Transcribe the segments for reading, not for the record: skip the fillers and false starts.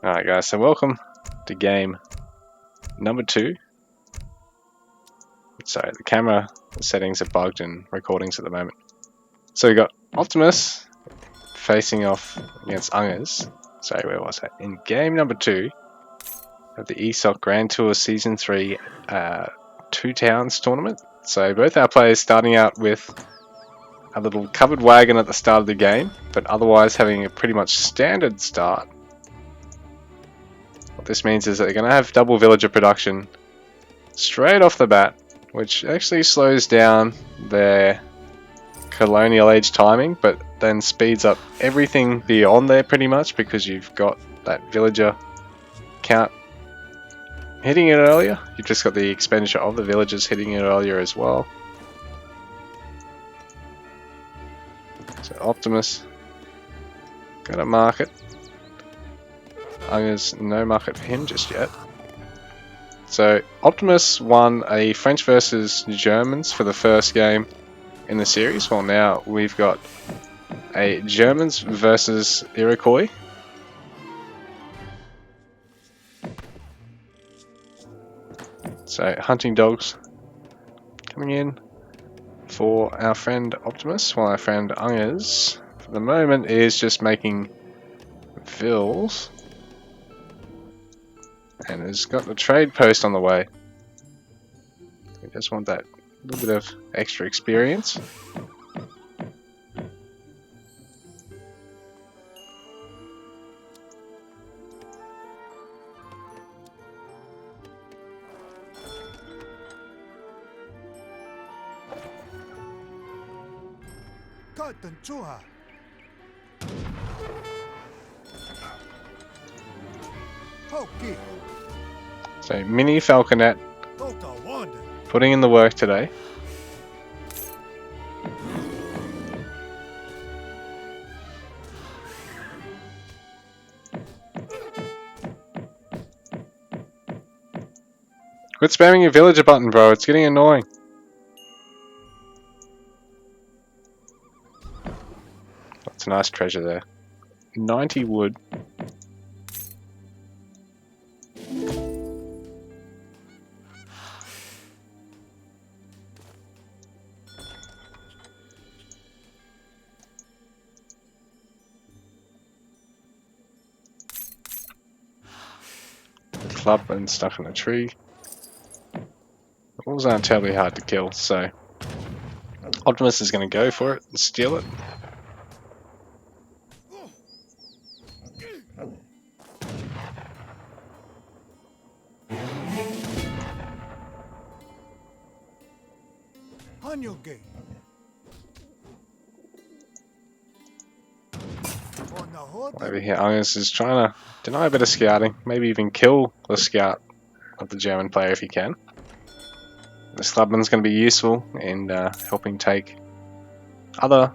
Alright guys, so welcome to game number 2. Sorry, the camera settings are bugged in recordings at the moment. So we got Optimus facing off against Ungurs. Sorry, where was I? In game number 2 of the ESOC Grand Tour Season 3 Two Towns tournament. So both our players starting out with a little covered wagon at the start of the game, but otherwise having a pretty much standard start. What this means is that they're going to have double villager production straight off the bat, which actually slows down their colonial age timing, but then speeds up everything beyond there pretty much because you've got that villager count hitting it earlier. You've just got the expenditure of the villagers hitting it earlier as well. So Optimus got a market. Ungurs, no market for him just yet. So Optimus won a French versus Germans for the first game in the series. Well, now we've got a Germans versus Iroquois. So hunting dogs coming in for our friend Optimus, while our friend Ungurs for the moment is just making vills. And has got the trade post on the way. We just want that little bit of extra experience. So Mini Falconet putting in the work today. Quit spamming your villager button, bro. It's getting annoying. That's a nice treasure there. 90 wood. Clubman stuck in a tree. The wolves aren't terribly hard to kill, so Optimus is going to go for it and steal it. Over here, Ungurs is trying to deny a bit of scouting, maybe even kill the scout of the German player if he can. This clubman's going to be useful in helping take other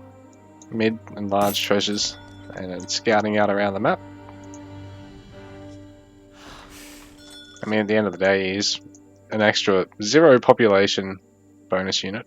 mid and large treasures and then scouting out around the map. I mean, at the end of the day, he's an extra 0 population bonus unit.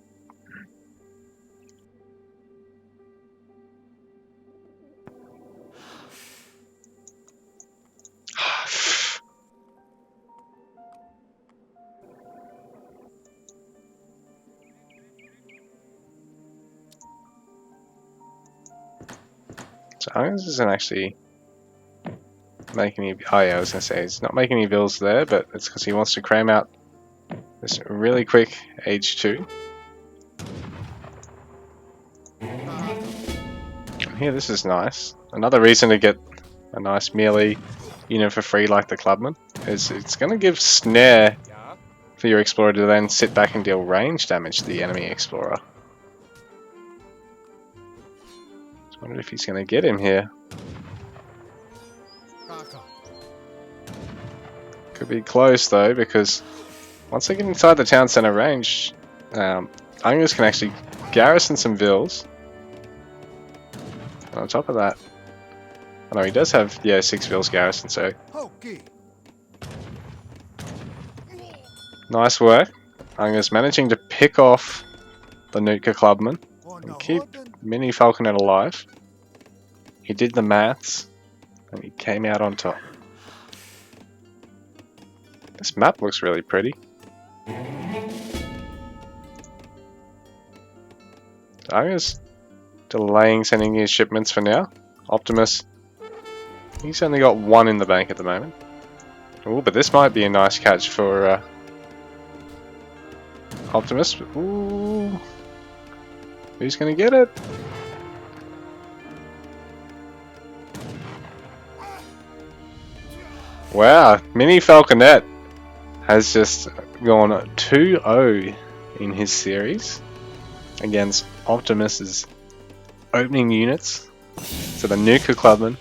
So Ungurs isn't actually making any. Oh yeah, I was gonna say he's not making any vills there, but it's because he wants to cram out this really quick age 2. Here, this is nice. Another reason to get a nice melee unit for free like the clubman is it's gonna give snare for your explorer to then sit back and deal range damage to the enemy explorer. I wonder if he's going to get him here. Could be close though, because once they get inside the town center range, Ungurs can actually garrison some vills. And on top of that, I know he does have 6 vills garrison, so nice work. Ungurs managing to pick off the Nootka clubman and keep Mini Falconet alive. He did the maths and he came out on top. This map looks really pretty. Ungurs delaying sending his shipments for now. Optimus, he's only got one in the bank at the moment. Oh, but this might be a nice catch for Optimus. Ooh, who's gonna get it? Wow, Mini Falconet has just gone 2-0 in his series against Optimus's opening units. So the Nuka Clubman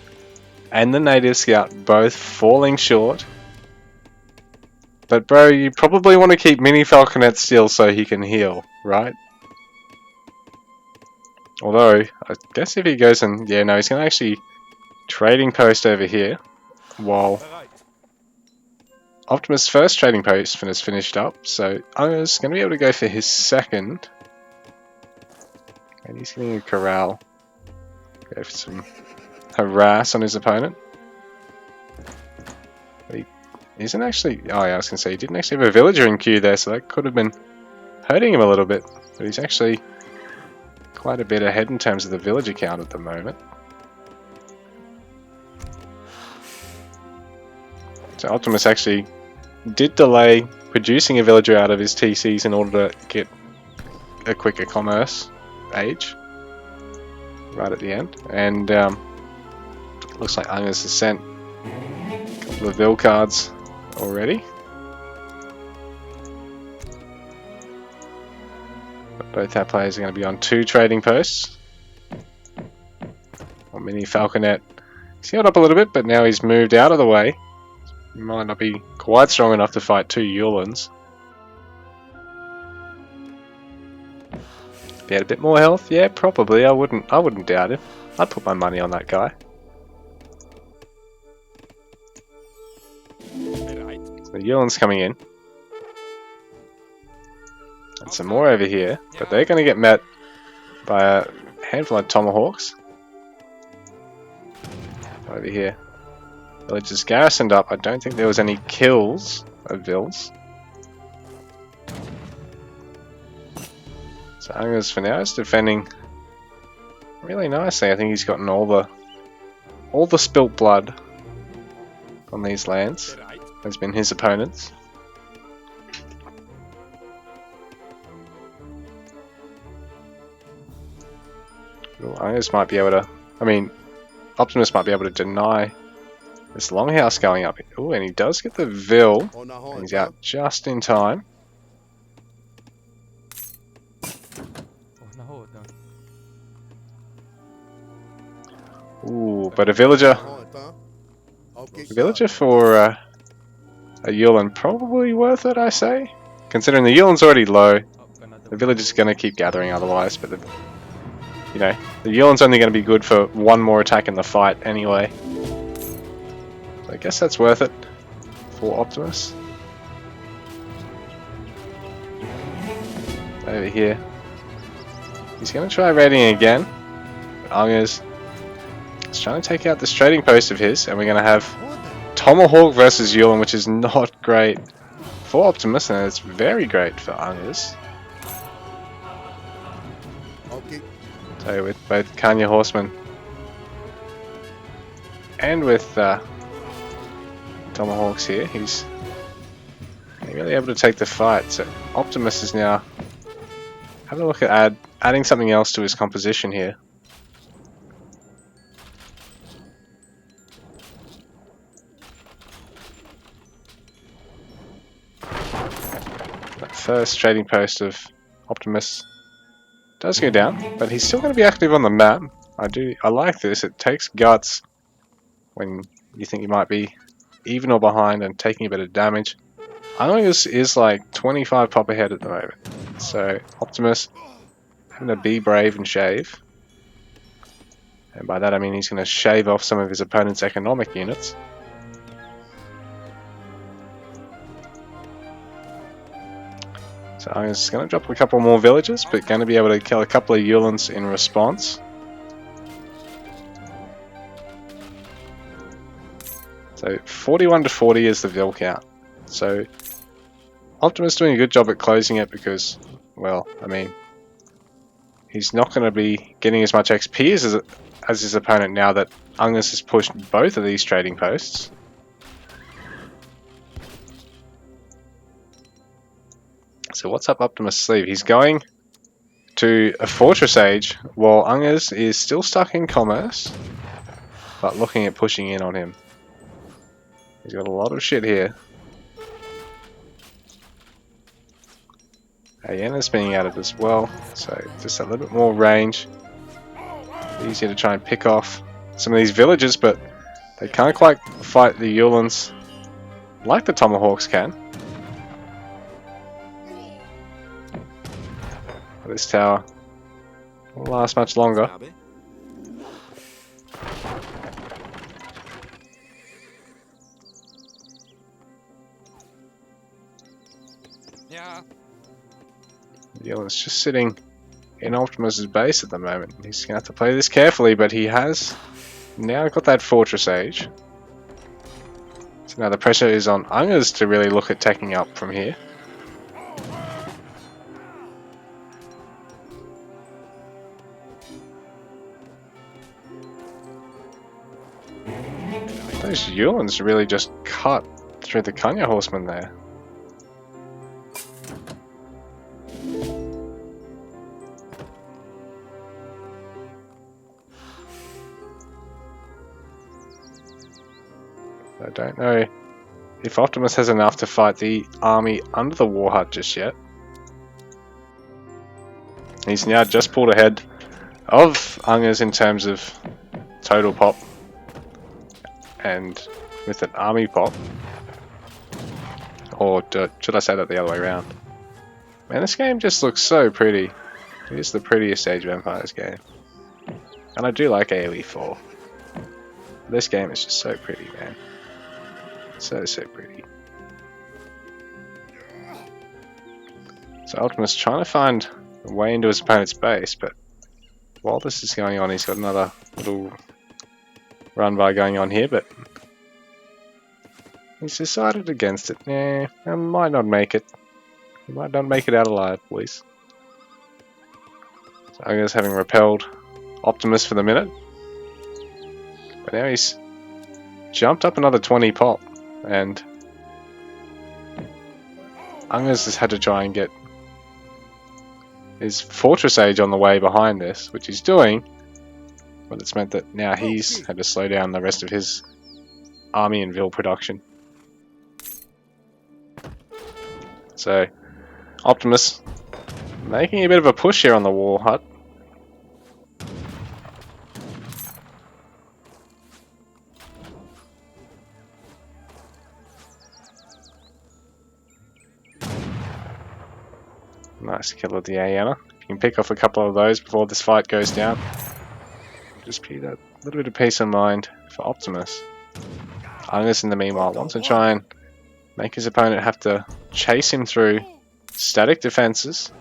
and the Native Scout both falling short. But bro, you probably want to keep Mini Falconet still so he can heal, right? Although, I guess if he goes and... yeah, no, he's going to actually trading post over here while Optimus' first trading post is finished up. So Ungurs going to be able to go for his second. And he's getting a corral. Go for some harass on his opponent. But he isn't actually... oh yeah, I was going to say, he didn't actually have a villager in queue there, so that could have been hurting him a little bit. But he's actually quite a bit ahead in terms of the villager count at the moment. So Optimus actually did delay producing a villager out of his TCs in order to get a quicker commerce age right at the end. And looks like Ungurs has sent a couple of Vil cards already. But both our players are going to be on 2 trading posts. Mini Falconet, he's healed up a little bit, but now he's moved out of the way. He might not be quite strong enough to fight 2 Yulins. If he had a bit more health, yeah, probably. I wouldn't doubt it. I'd put my money on that guy. So the Yulin's coming in. And some more over here, but they're going to get met by a handful of Tomahawks. Over here. Villagers garrisoned up. I don't think there was any kills of Vils. So Ungurs for now is defending really nicely. I think he's gotten all the spilt blood on these lands. Has been his opponents. Well, Ungurs might be able to... I mean, Optimus might be able to deny this longhouse going up. Oh, and he does get the Vil. And he's out just in time. Ooh, but a villager. A villager for a Yulin probably worth it, I say. Considering the Yulin's already low, the villager's going to keep gathering otherwise. But you know, the Yulin's only going to be good for one more attack in the fight anyway. So I guess that's worth it for Optimus. Over here, he's going to try raiding again. Ungurs is trying to take out this trading post of his, and we're going to have Tomahawk versus Yulin, which is not great for Optimus, and it's very great for Ungurs. So with both Kanya Horsemen and with Tomahawks here, he's really able to take the fight. So Optimus is now having a look at adding something else to his composition here. That first trading post of Optimus does go down, but he's still going to be active on the map. I like this. It takes guts when you think you might be even or behind and taking a bit of damage. Ungurs is like 25 pop ahead at the moment. So Optimus having to be brave and shave. And by that I mean he's going to shave off some of his opponent's economic units. So I'm just going to drop a couple more villages, but going to be able to kill a couple of Yulins in response. So 41 to 40 is the Vil count. So Optimus doing a good job at closing it because, well, I mean, he's not going to be getting as much XP as his opponent now that Ungurs has pushed both of these trading posts. So what's up Optimus' sleeve? He's going to a Fortress Age while Ungurs is still stuck in commerce, but looking at pushing in on him. He's got a lot of shit here. Hyena's being added as well, so just a little bit more range. Easier to try and pick off some of these villagers, but they can't quite fight the Yulins like the Tomahawks can. This tower won't last much longer. Yulins just sitting in Optimus's base at the moment. He's going to have to play this carefully, but he has now got that Fortress Age. So now the pressure is on Ungurs to really look at taking up from here. Those Yulins really just cut through the Kanya horsemen there. I don't know if Optimus has enough to fight the army under the war hut just yet. He's now just pulled ahead of Ungurs in terms of total pop and with an army pop. Or should I say that the other way around? Man, this game just looks so pretty. It is the prettiest Age of Empires game. And I do like AoE 4. This game is just so pretty, man. So pretty. So Optimus trying to find a way into his opponent's base, but while this is going on, he's got another little run by going on here, but he's decided against it. Yeah, I might not make it. He might not make it out alive, boys. So I guess having repelled Optimus for the minute, but now he's jumped up another 20 pop. And Ungurs has had to try and get his Fortress Age on the way behind this, which he's doing, but it's meant that now he's had to slow down the rest of his army and Ville production. So Optimus making a bit of a push here on the war hut. Nice kill of the Hyena. If you can pick off a couple of those before this fight goes down, just be that little bit of peace of mind for Optimus. Ungurs in the meanwhile wants to try and make his opponent have to chase him through static defenses.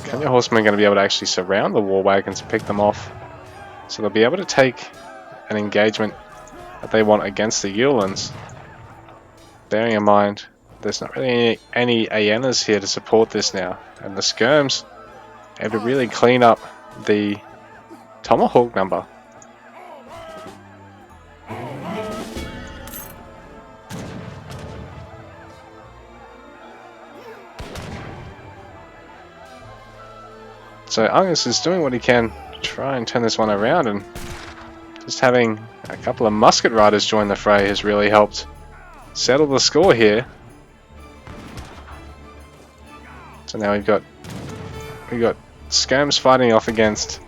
Kanya horsemen are going to be able to actually surround the war wagons and pick them off. So they'll be able to take an engagement that they want against the Yulins. Bearing in mind, there's not really any Hyenas here to support this now. And the Skirms have to really clean up the Tomahawk number. So Ungurs is doing what he can to try and turn this one around, and just having a couple of musket riders join the fray has really helped settle the score here. So now we've got Skirms fighting off against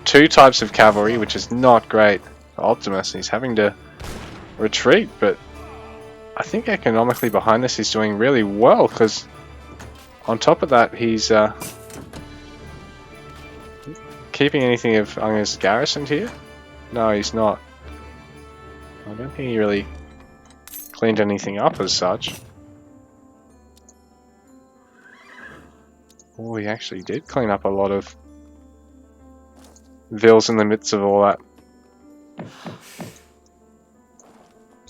two types of cavalry, which is not great for Optimus. He's having to retreat, but I think economically behind this he's doing really well, because on top of that he's keeping anything of Ungurs garrisoned here? No, he's not. I don't think he really cleaned anything up as such. Oh, he actually did clean up a lot of vills in the midst of all that.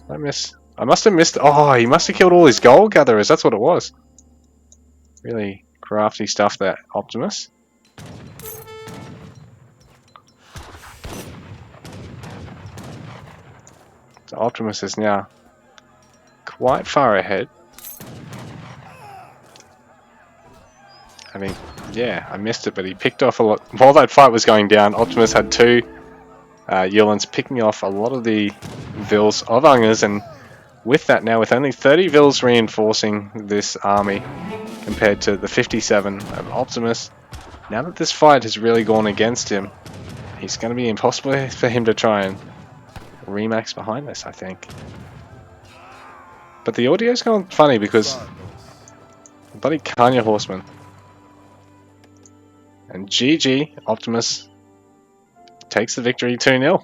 I miss. I must have missed. Oh, he must have killed all his gold gatherers. That's what it was. Really crafty stuff, that Optimus. So Optimus is now quite far ahead. I mean, yeah, I missed it, but he picked off a lot. While that fight was going down, Optimus had two Yulins picking off a lot of the vills of Ungurs, and with that now, with only 30 vills reinforcing this army compared to the 57 of Optimus, now that this fight has really gone against him, it's going to be impossible for him to try and remax behind this, I think. But the audio's gone funny because bloody Kanya Horseman. And GG, Optimus takes the victory 2-0.